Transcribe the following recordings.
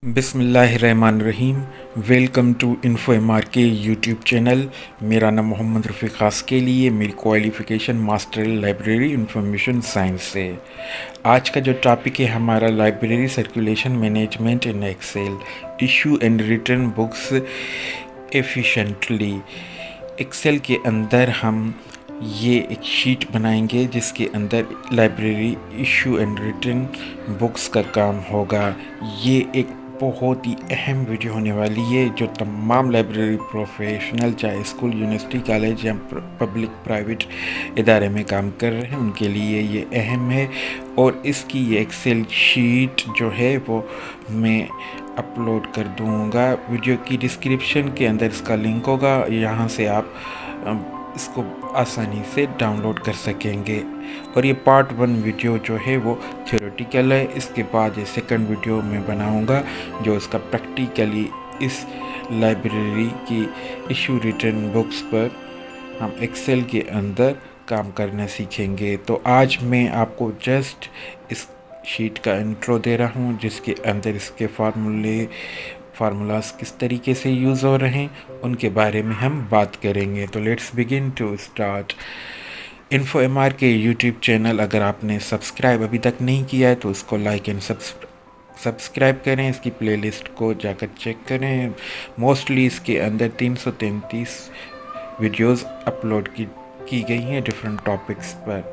बिस्मिल्लाहिर्रहमानिर्रहीम। Welcome to info MR के YouTube channel. मेरा नाम मोहम्मद रफ़ीक ख़ास के लिए मेरी qualification master library information science से। आज का जो टॉपिक है हमारा library circulation management in Excel, issue and return books efficiently. Excel के अंदर हम ये एक शीट बनाएंगे जिसके अंदर library issue and return books का काम होगा। ये एक बहुत ही अहम वीडियो होने वाली है जो तमाम लाइब्रेरी प्रोफेशनल, चाहे स्कूल, यूनिवर्सिटी, कॉलेज या पब्लिक प्राइवेट इदारे में काम कर रहे हैं, उनके लिए ये अहम है। और इसकी ये एक्सेल शीट जो है वो मैं अपलोड कर दूँगा। वीडियो की डिस्क्रिप्शन के अंदर इसका लिंक होगा, यहाँ से आप इसको आसानी से डाउनलोड कर सकेंगे। और ये पार्ट 1 वीडियो जो है वो थ्योरेटिकल है। इसके बाद ये सेकंड वीडियो मैं बनाऊंगा जो इसका प्रैक्टिकली इस लाइब्रेरी की इशू रिटर्न बुक्स पर हम एक्सेल के अंदर काम करना सीखेंगे। तो आज मैं आपको जस्ट इस शीट का इंट्रो दे रहा हूँ जिसके अंदर इसके फार्मूलाज किस तरीके से यूज़ हो रहे हैं उनके बारे में हम बात करेंगे। तो let's begin to start. Info MR के यूट्यूब चैनल अगर आपने सब्सक्राइब अभी तक नहीं किया है तो इसको लाइक एंड सब्सक्राइब करें। इसकी प्लेलिस्ट को जाकर चेक करें। मोस्टली इसके अंदर 333 वीडियोस अपलोड की गई हैं डिफरेंट टॉपिक्स पर।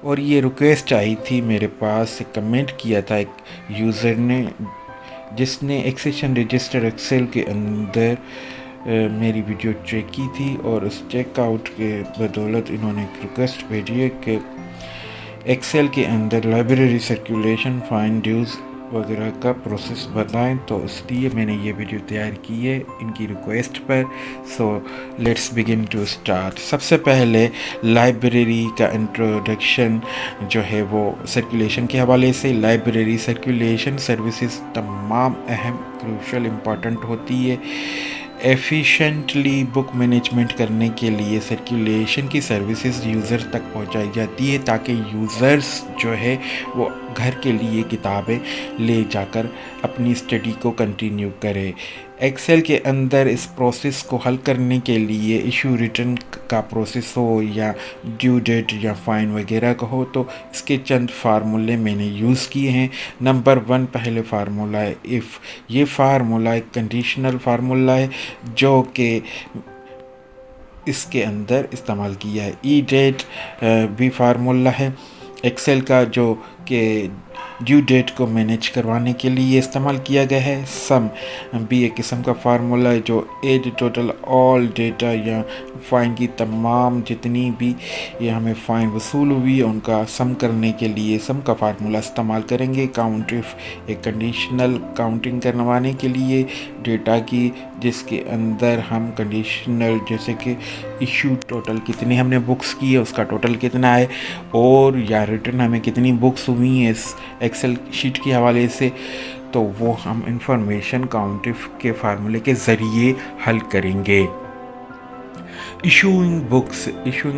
और ये रिक्वेस्ट आई थी मेरे पास, कमेंट किया था एक यूज़र ने जिसने एक्सेशन रजिस्टर एक्सेल के अंदर मेरी वीडियो चेक की थी। और उस चेकआउट के बदौलत इन्होंने एक रिक्वेस्ट भेजी है कि एक्सेल के अंदर लाइब्रेरी सर्कुलेशन, फाइंड ड्यूज़ वगैरह का प्रोसेस बताएं। तो इसलिए मैंने ये वीडियो तैयार की है इनकी रिक्वेस्ट पर। So let's begin to start. सबसे पहले लाइब्रेरी का इंट्रोडक्शन जो है वो सर्कुलेशन के हवाले से। लाइब्रेरी सर्कुलेशन सर्विसेज तमाम अहम, क्रूशल, इम्पॉर्टेंट होती है। एफिशिएंटली बुक मैनेजमेंट करने के लिए सर्कुलेशन की सर्विसेज यूज़र तक पहुंचाई जाती है ताकि यूज़र्स जो है वो घर के लिए किताबें ले जाकर अपनी स्टडी को कंटिन्यू करे। एक्सेल के अंदर इस प्रोसेस को हल करने के लिए इशू रिटर्न का प्रोसेस हो या ड्यू डेट या फाइन वगैरह का हो तो इसके चंद फार्मूले मैंने यूज़ किए हैं। नंबर 1 पहले फार्मूला है इफ़। ये फार्मूला एक कंडीशनल फार्मूला है जो कि इसके अंदर इस्तेमाल किया है। ई डेट भी फार्मूला है एक्सेल का जो कि ड्यू डेट को मैनेज करवाने के लिए इस्तेमाल किया गया है। सम भी एक किस्म का फार्मूला है जो एड टोटल ऑल डेटा या फ़ाइन की तमाम जितनी भी ये हमें फ़ाइन वसूल हुई है उनका सम करने के लिए सम का फार्मूला इस्तेमाल करेंगे। काउंट इफ एक कंडीशनल काउंटिंग करवाने के लिए डेटा की, जिसके अंदर हम कंडीशनल जैसे कि इशू टोटल कितनी हमने बुक्स की है उसका टोटल कितना है, और या रिटर्न हमें कितनी बुक्स हुई हैं इस एक्सेल शीट के हवाले से, तो वो हम इंफॉर्मेशन काउंट इफ के फार्मूले के ज़रिए हल करेंगे। इशूइंग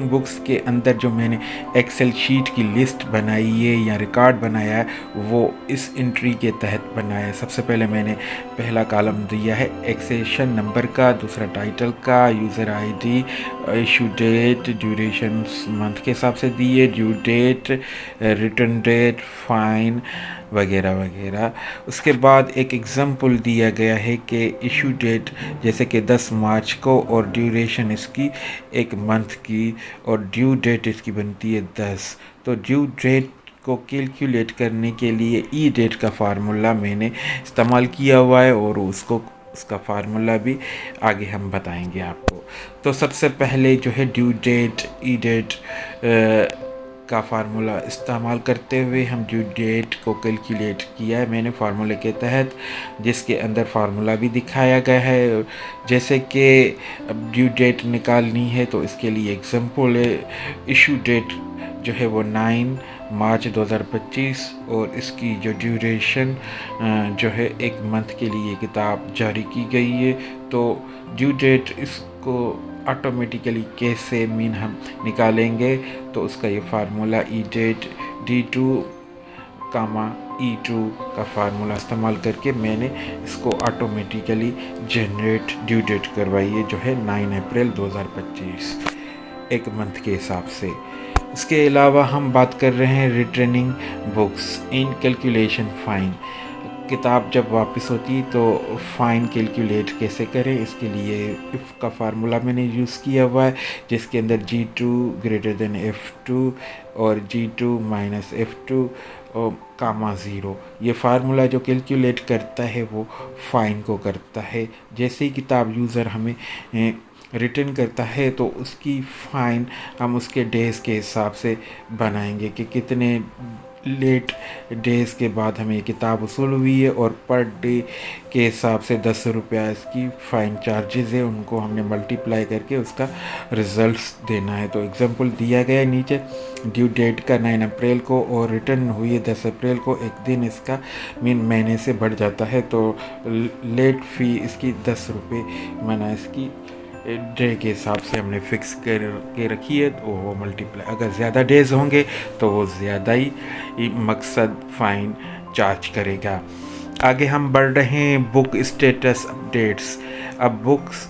बुक्स के अंदर जो मैंने एक्सेल शीट की लिस्ट बनाई है या रिकॉर्ड बनाया है वो इस एंट्री के तहत बनाया है। सबसे पहले मैंने पहला कॉलम दिया है एक्सेशन नंबर का, दूसरा टाइटल का, user ID, issue date, duration month के हिसाब से दी है, due date, return date, fine वगैरह वगैरह। उसके बाद एक एग्जाम्पल दिया गया है कि इशू डेट जैसे कि 10 मार्च को और ड्यूरेशन इसकी 1 मंथ की और ड्यू डेट इसकी बनती है 10। तो ड्यू डेट को कैलकुलेट करने के लिए ई डेट का फार्मूला मैंने इस्तेमाल किया हुआ है और उसका फार्मूला भी आगे हम बताएंगे आपको। तो सबसे पहले जो है ड्यू डेट, ई डेट का फार्मूला इस्तेमाल करते हुए हम ड्यू डेट को कैलकुलेट किया है मैंने फार्मूले के तहत, जिसके अंदर फार्मूला भी दिखाया गया है। जैसे कि अब ड्यू डेट निकालनी है तो इसके लिए एग्जांपल है, इशू डेट जो है वो 9 मार्च 2025 और इसकी जो ड्यूरेशन जो है 1 मंथ के लिए किताब जारी की गई है। तो ड्यू डेट इसको ऑटोमेटिकली कैसे हम निकालेंगे, तो उसका ये फार्मूला ई डेट D2 कामा E2 का फार्मूला इस्तेमाल करके मैंने इसको ऑटोमेटिकली जनरेट ड्यू डेट करवाई है, जो है 9 अप्रैल 2025 एक मंथ के हिसाब से। इसके अलावा हम बात कर रहे हैं रिटर्निंग बुक्स इन कैलकुलेशन फ़ाइन। किताब जब वापस होती तो फ़ाइन कैलकुलेट कैसे करें, इसके लिए इफ़ का फार्मूला मैंने यूज़ किया हुआ है, जिसके अंदर G2 ग्रेटर देन F2 और G2 माइनस F2 और कामा 0। ये फार्मूला जो कैलकुलेट करता है वो फ़ाइन को करता है। जैसे ही किताब यूज़र हमें रिटर्न करता है तो उसकी फ़ाइन हम उसके डेज़ के हिसाब से बनाएंगे कि कितने लेट डेज़ के बाद हमें ये किताब वसूल हुई है, और पर डे के हिसाब से 10 रुपया इसकी फ़ाइन चार्जेज़ है, उनको हमने मल्टीप्लाई करके उसका रिज़ल्ट्स देना है। तो एग्जांपल दिया गया है नीचे, ड्यू डेट का 9 अप्रैल को और रिटर्न हुई है 10 अप्रैल को, एक दिन इसका महीने से बढ़ जाता है, तो लेट फ़ी इसकी 10 रुपये माना इसकी डे के हिसाब से हमने फिक्स कर के रखी है, तो वो मल्टीप्लाई अगर ज़्यादा डेज़ होंगे तो वो ज़्यादा ही मकसद फ़ाइन चार्ज करेगा। आगे हम बढ़ रहे हैं बुक स्टेटस अपडेट्स। अब बुक्स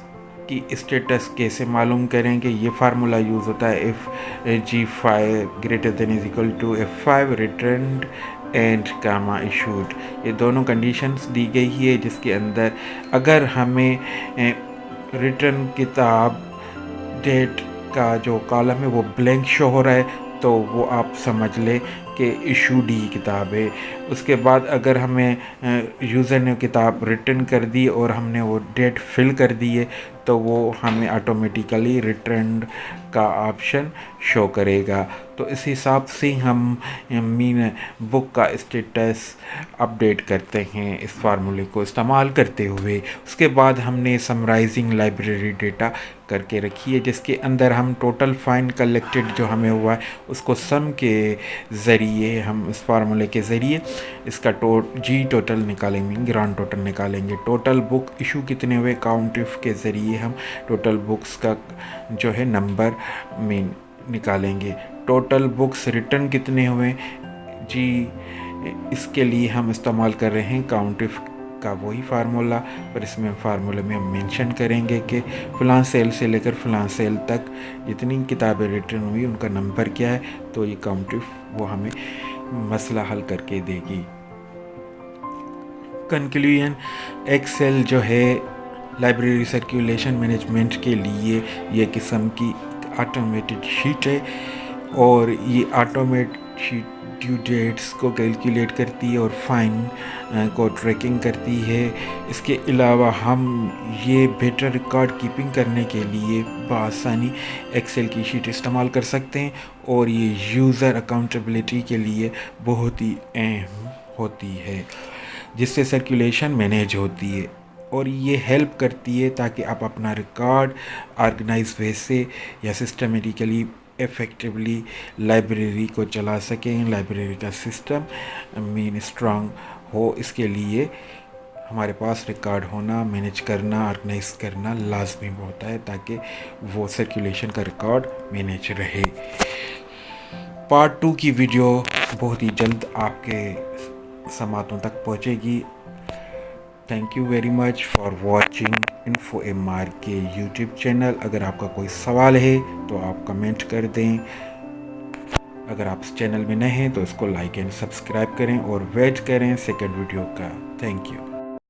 की स्टेटस कैसे मालूम करेंगे, ये फार्मूला यूज़ होता है if G5 greater than is equal to F5 return and comma issued. ये दोनों कंडीशंस दी गई है, जिसके अंदर अगर हमें रिटर्न किताब डेट का जो कॉलम है वो ब्लैंक शो हो रहा है तो वो आप समझ लें कि इशूड ही किताब है। उसके बाद अगर हमें यूज़र ने किताब रिटर्न कर दी और हमने वो डेट फिल कर दी है तो वो हमें ऑटोमेटिकली रिटर्न का ऑप्शन शो करेगा। तो इस हिसाब से हम मीन बुक का स्टेटस अपडेट करते हैं इस फार्मूले को इस्तेमाल करते हुए। उसके बाद हमने समराइजिंग लाइब्रेरी डेटा करके रखी है, जिसके अंदर हम टोटल फ़ाइन कलेक्टेड जो हमें हुआ है उसको सम के ज़रिए, हम इस फार्मूले के ज़रिए इसका जी टोटल निकालेंगे, ग्रांड टोटल निकालेंगे। टोटल बुक इशू कितने हुए काउंट इफ के ज़रिए हम टोटल बुक्स का जो है नंबर मीन निकालेंगे। टोटल बुक्स रिटर्न कितने हुए जी, इसके लिए हम इस्तेमाल कर रहे हैं काउंट इफ का वही फार्मूला, पर इसमें फार्मूले में हम मेंशन करेंगे कि फ़लाँ सेल से लेकर फ़लाँ सेल तक जितनी किताबें रिटर्न हुई उनका नंबर क्या है, तो ये काउंट इफ वो हमें मसला हल करके देगी। कंक्लूजन, एक्सेल जो है लाइब्रेरी सर्कुलेशन मैनेजमेंट के लिए ये किस्म की ऑटोमेटेड शीट है, और ये ऑटोमेट शीट ड्यू डेट्स को कैलकुलेट करती है और फ़ाइन को ट्रैकिंग करती है। इसके अलावा हम ये बेटर रिकॉर्ड कीपिंग करने के लिए बआसानी एक्सेल की शीट इस्तेमाल कर सकते हैं, और ये यूज़र अकाउंटेबिलिटी के लिए बहुत ही अहम होती है, जिससे सर्कुलेशन मैनेज होती है, और ये हेल्प करती है ताकि आप अपना रिकॉर्ड ऑर्गेनाइज वे से या सिस्टमेटिकली इफ़ेक्टिवली लाइब्रेरी को चला सकें, लाइब्रेरी का सिस्टम मीन स्ट्रांग हो। इसके लिए हमारे पास रिकॉर्ड होना, मैनेज करना, ऑर्गेनाइज करना लाजमी होता है, ताकि वो सर्कुलेशन का रिकॉर्ड मैनेज रहे। पार्ट 2 की वीडियो बहुत ही जल्द आपके समातों तक पहुँचेगी। Thank you very much for watching InfoMR के यूट्यूब चैनल। अगर आपका कोई सवाल है तो आप कमेंट कर दें। अगर आप इस चैनल में नए हैं तो इसको लाइक एंड सब्सक्राइब करें और वेट करें सेकंड वीडियो का। Thank you.